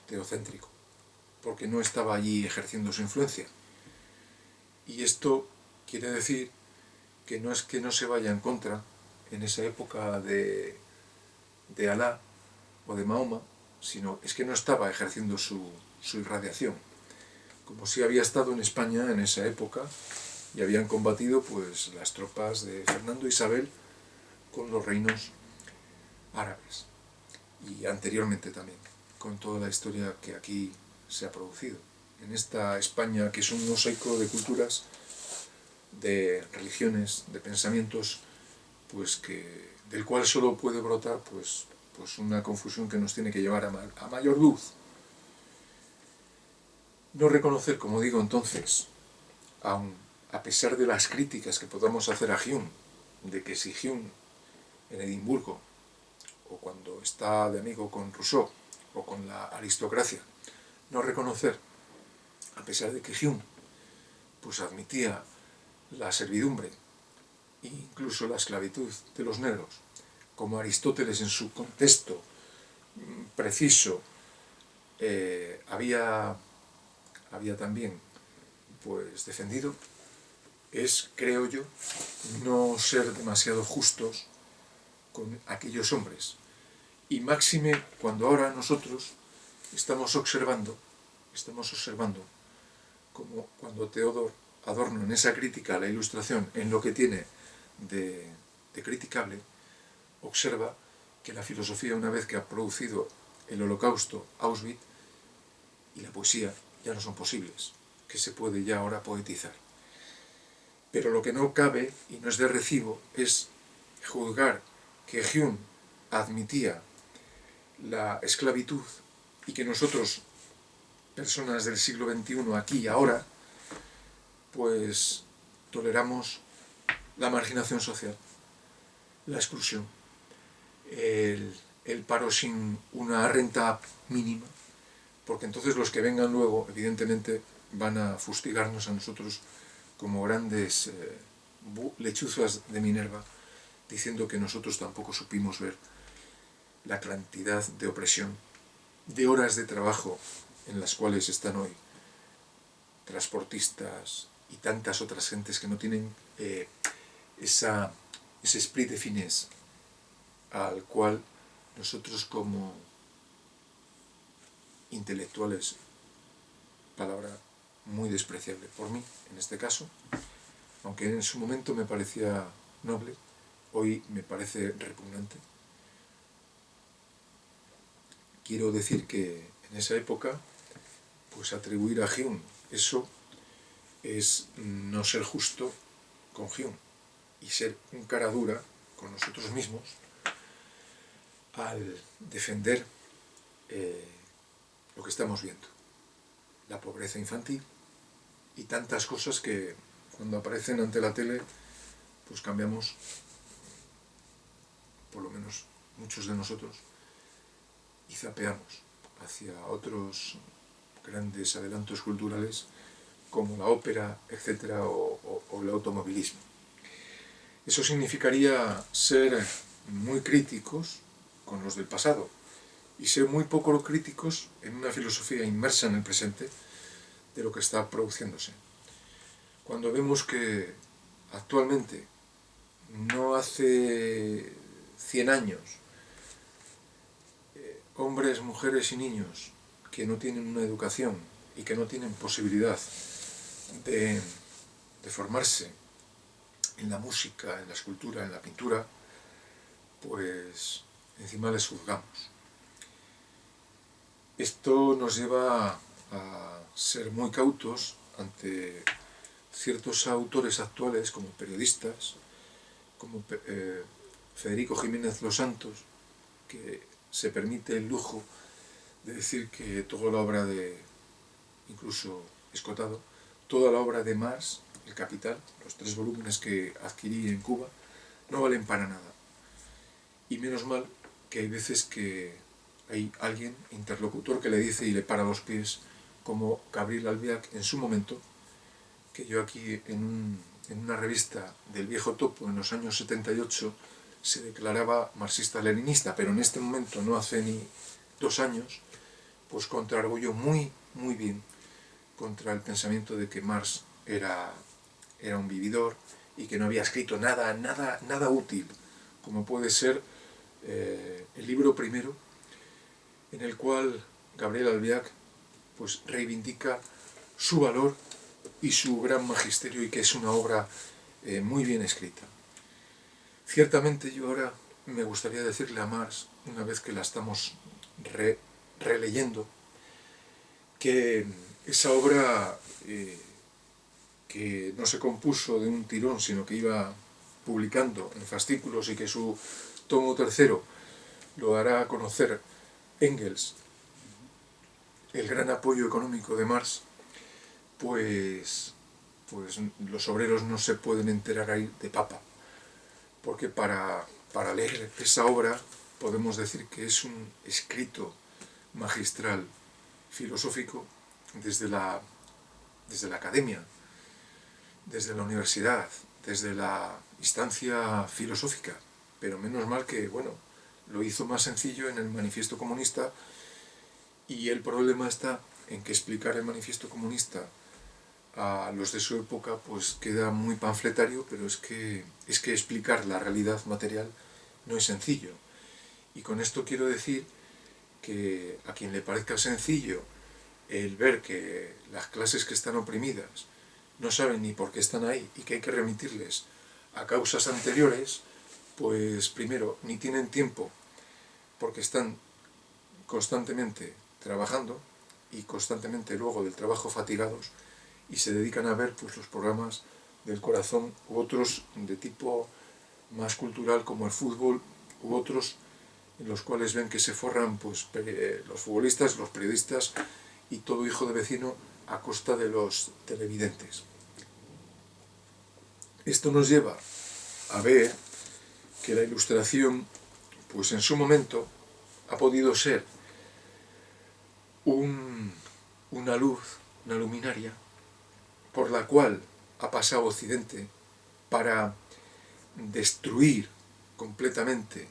teocéntrico, porque no estaba allí ejerciendo su influencia. Y esto quiere decir que no es que no se vaya en contra en esa época de Alá o de Mahoma, sino es que no estaba ejerciendo su irradiación, como si había estado en España en esa época y habían combatido pues las tropas de Fernando e Isabel con los reinos árabes, y anteriormente también, con toda la historia que aquí se ha producido. En esta España, que es un mosaico de culturas, de religiones, de pensamientos, pues del cual solo puede brotar pues una confusión que nos tiene que llevar a mayor luz. No reconocer, como digo entonces, aun a pesar de las críticas que podamos hacer a Hume, de que si Hume en Edimburgo, o cuando está de amigo con Rousseau, o con la aristocracia, no reconocer, a pesar de que Hume pues admitía la servidumbre e incluso la esclavitud de los negros, como Aristóteles en su contexto preciso había también pues defendido, es, creo yo, no ser demasiado justos con aquellos hombres. Y máxime cuando ahora nosotros estamos observando como cuando Teodor Adorno, en esa crítica a la Ilustración, en lo que tiene de criticable, observa que la filosofía, una vez que ha producido el Holocausto, Auschwitz, y la poesía ya no son posibles, que se puede ya ahora poetizar. Pero lo que no cabe, y no es de recibo, es juzgar que Hume admitía la esclavitud y que nosotros, personas del siglo XXI, aquí y ahora, pues toleramos la marginación social, la exclusión, el paro sin una renta mínima, porque entonces los que vengan luego, evidentemente, van a fustigarnos a nosotros como grandes lechuzas de Minerva, diciendo que nosotros tampoco supimos ver la cantidad de opresión, de horas de trabajo en las cuales están hoy transportistas y tantas otras gentes que no tienen ese esprit de finesse al cual nosotros como intelectuales, palabra muy despreciable por mí en este caso, aunque en su momento me parecía noble, hoy me parece repugnante. Quiero decir que en esa época, pues atribuir a Hume eso es no ser justo con Hume y ser un cara dura con nosotros mismos al defender lo que estamos viendo, la pobreza infantil y tantas cosas que cuando aparecen ante la tele pues cambiamos, por lo menos muchos de nosotros, y zapeamos hacia otros grandes adelantos culturales como la ópera, etcétera, o el automovilismo. Eso significaría ser muy críticos con los del pasado y ser muy poco críticos en una filosofía inmersa en el presente de lo que está produciéndose. Cuando vemos que actualmente, no hace 100 años, hombres, mujeres y niños que no tienen una educación y que no tienen posibilidad de formarse en la música, en la escultura, en la pintura, pues encima les juzgamos. Esto nos lleva a ser muy cautos ante ciertos autores actuales, como periodistas, como Federico Jiménez Los Santos, que se permite el lujo de decir que toda la obra de, incluso Escotado, toda la obra de Marx, El Capital, los 3 volúmenes que adquirí en Cuba, no valen para nada. Y menos mal que hay veces que hay alguien, interlocutor, que le dice y le para los pies, como Gabriel Albiac en su momento, que yo aquí en una revista del Viejo Topo en los años 78 se declaraba marxista-leninista, pero en este momento, no hace ni 2 años, pues contraargulló muy bien contra el pensamiento de que Marx era un vividor y que no había escrito nada útil, como puede ser el libro primero, en el cual Gabriel Albiac pues reivindica su valor y su gran magisterio, y que es una obra muy bien escrita. Ciertamente yo ahora me gustaría decirle a Marx, una vez que la estamos releyendo, que esa obra que no se compuso de un tirón, sino que iba publicando en fascículos, y que su tomo tercero lo dará a conocer Engels, el gran apoyo económico de Marx, pues los obreros no se pueden enterar ahí de papa, porque para leer esa obra podemos decir que es un escrito magistral filosófico desde la academia, desde la universidad, desde la instancia filosófica, pero menos mal que, bueno, lo hizo más sencillo en el Manifiesto Comunista, y el problema está en que explicar el Manifiesto Comunista a los de su época pues queda muy panfletario, pero es que explicar la realidad material no es sencillo. Y con esto quiero decir que a quien le parezca sencillo el ver que las clases que están oprimidas no saben ni por qué están ahí y que hay que remitirles a causas anteriores, pues primero ni tienen tiempo porque están constantemente trabajando y constantemente luego del trabajo fatigados, y se dedican a ver pues los programas del corazón u otros de tipo más cultural como el fútbol u otros en los cuales ven que se forran pues los futbolistas, los periodistas y todo hijo de vecino a costa de los televidentes. Esto nos lleva a ver que la Ilustración pues en su momento ha podido ser una luz, una luminaria por la cual ha pasado Occidente para destruir completamente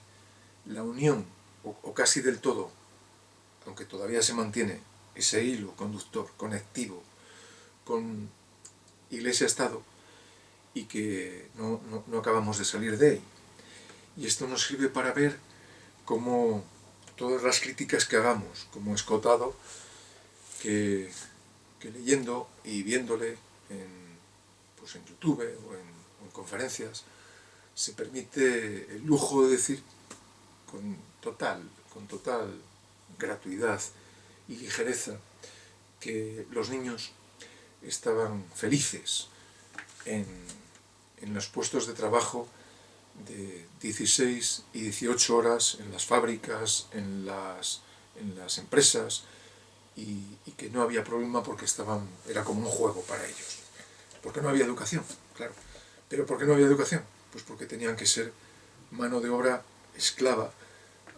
la unión, o casi del todo, aunque todavía se mantiene ese hilo conductor, conectivo, con Iglesia-Estado, y que no acabamos de salir de ahí. Y esto nos sirve para ver cómo todas las críticas que hagamos, como Escotado, que leyendo y viéndole en YouTube o en conferencias, se permite el lujo de decir con total gratuidad y ligereza que los niños estaban felices en los puestos de trabajo de 16 y 18 horas en las fábricas, en las empresas, y que no había problema porque era como un juego para ellos. Porque no había educación, claro. ¿Pero por qué no había educación? Pues porque tenían que ser mano de obra esclava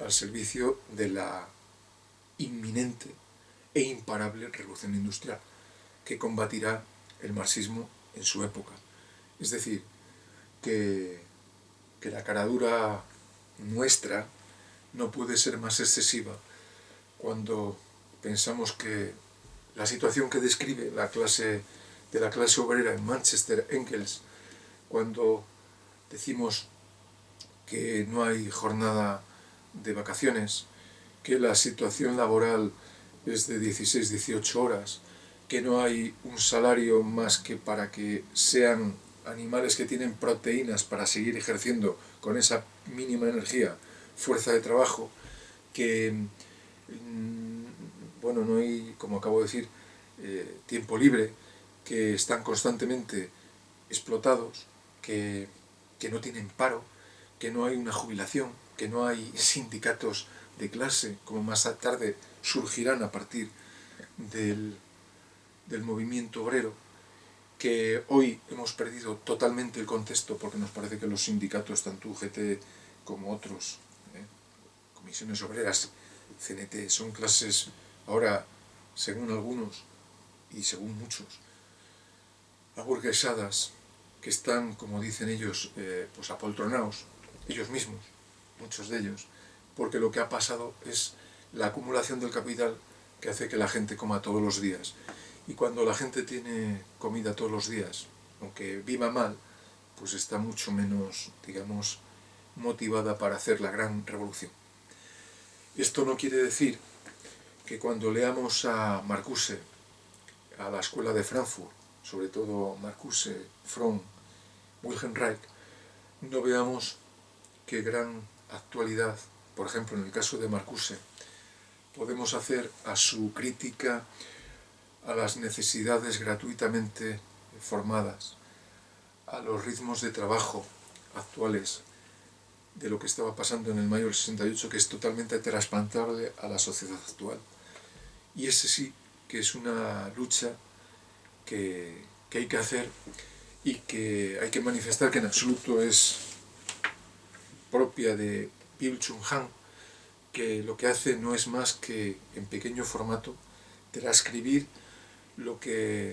al servicio de la inminente e imparable revolución industrial que combatirá el marxismo en su época. Es decir, que la caradura nuestra no puede ser más excesiva cuando pensamos que la situación que describe la clase obrera en Manchester, Engels, cuando decimos que no hay jornada de vacaciones, que la situación laboral es de 16-18 horas, que no hay un salario más que para que sean animales que tienen proteínas para seguir ejerciendo con esa mínima energía fuerza de trabajo, que no hay, como acabo de decir, tiempo libre, que están constantemente explotados, que no tienen paro, que no hay una jubilación, que no hay sindicatos de clase, como más tarde surgirán a partir del movimiento obrero, que hoy hemos perdido totalmente el contexto porque nos parece que los sindicatos, tanto UGT como otros, comisiones obreras, CNT, son clases ahora, según algunos y según muchos, aburguesadas, que están, como dicen ellos, pues apoltronados, ellos mismos, muchos de ellos, porque lo que ha pasado es la acumulación del capital que hace que la gente coma todos los días. Y cuando la gente tiene comida todos los días, aunque viva mal, pues está mucho menos, digamos, motivada para hacer la gran revolución. Esto no quiere decir que cuando leamos a Marcuse, a la escuela de Frankfurt, sobre todo Marcuse, Fromm, Wilhelm Reich, no veamos qué gran actualidad, por ejemplo, en el caso de Marcuse, podemos hacer a su crítica a las necesidades gratuitamente formadas, a los ritmos de trabajo actuales, de lo que estaba pasando en el mayo del 68, que es totalmente trasplantable a la sociedad actual. Y ese sí que es una lucha que hay que hacer y que hay que manifestar que en absoluto es propia de Byung-Chul Han, que lo que hace no es más que en pequeño formato transcribir lo que